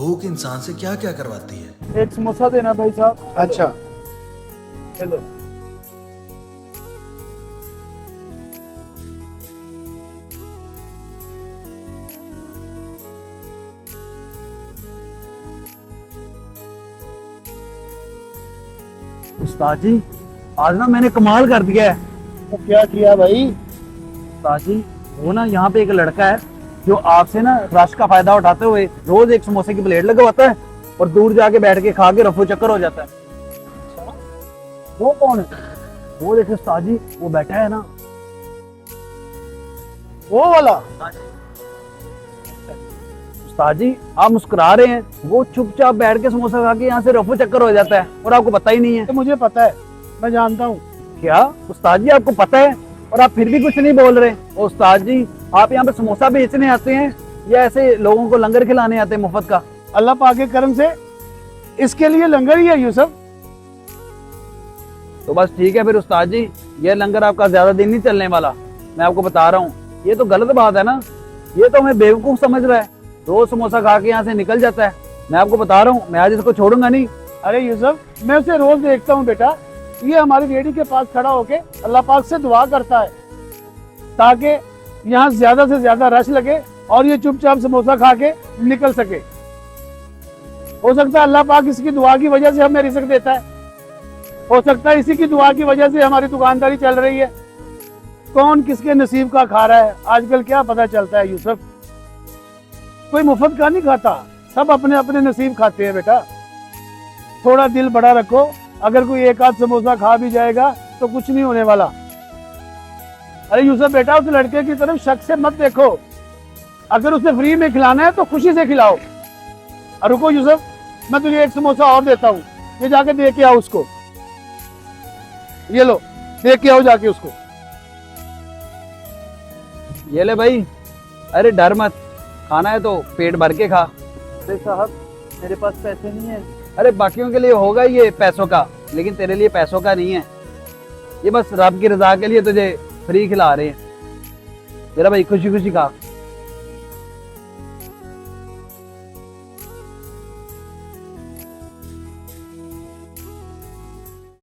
भूख इंसान से क्या क्या करवाती है। एक समोसा देना भाई साहब। अच्छा, चलो। उस्ताद जी, आज ना मैंने कमाल कर दिया है। तो क्या किया भाई? उस्ताद जी, वो ना यहाँ पे एक लड़का है जो आपसे ना रश का फायदा उठाते हुए रोज एक समोसे की प्लेट लगवाता है और दूर जाके बैठ के खा के रफू चक्कर हो जाता है। वो कौन है? वो देखो उस्ताद जी, वो बैठा है ना। वो वाला? उस्ताद जी, आप मुस्कुरा रहे हैं, वो चुपचाप बैठ के समोसा खा के यहाँ से रफू चक्कर हो जाता है और आपको पता ही नहीं है। तो मुझे पता है, मैं जानता हूँ। क्या उस्ताद जी, आपको पता है और आप फिर भी कुछ नहीं बोल रहे? ओ उस्ताद जी, आप यहाँ पे समोसा बेचने आते हैं या ऐसे लोगों को लंगर खिलाने आते हैं मुफ्त का? अल्लाह पाक के करम से इसके लिए लंगर ही है यूसुफ। तो बस ठीक है फिर उस्ताद जी, ये लंगर आपका ज्यादा दिन नहीं चलने वाला। मैं आपको बता रहा हूँ, ये तो गलत बात है ना। ये तो हमें बेवकूफ समझ रहा है, रोज समोसा खा के यहाँ से निकल जाता है। मैं आपको बता रहा हूँ, मैं आज इसको छोड़ूंगा नहीं। अरे यूसुफ, मैं उसे रोज देखता हूँ बेटा। ये हमारी रेडी के पास खड़ा होके अल्लाह पाक से दुआ करता है ताकि यहाँ ज्यादा से ज्यादा रश लगे और ये चुपचाप समोसा खा के निकल सके। हो सकता है अल्लाह पाक इसकी दुआ की वजह से हमें रिज़्क देता है। हो सकता है इसी की दुआ की वजह से हमारी दुकानदारी चल रही है। कौन किसके नसीब का खा रहा है आजकल क्या पता चलता है यूसुफ। कोई मुफ्त का नहीं खाता, सब अपने अपने नसीब खाते हैं बेटा। थोड़ा दिल बड़ा रखो, अगर कोई एक आध समोसा खा भी जाएगा तो कुछ नहीं होने वाला। अरे यूसुफ बेटा, उस लड़के की तरफ शक से मत देखो। अगर उसे फ्री में खिलाना है तो खुशी से खिलाओ। और रुको यूसुफ, मैं तुझे एक समोसा और देता हूँ, ये जाके दे के आओ उसको। ये लो, दे के आओ जाके उसको। ये ले भाई। अरे डर मत, खाना है तो पेट भर के खा। अरे साहब, मेरे पास पैसे नहीं है। अरे बाकियों के लिए होगा ये पैसों का, लेकिन तेरे लिए पैसों का नहीं है। ये बस रब की रजा के लिए तुझे फ्री खिला रहे हैं। तेरा भाई खुशी खुशी खा।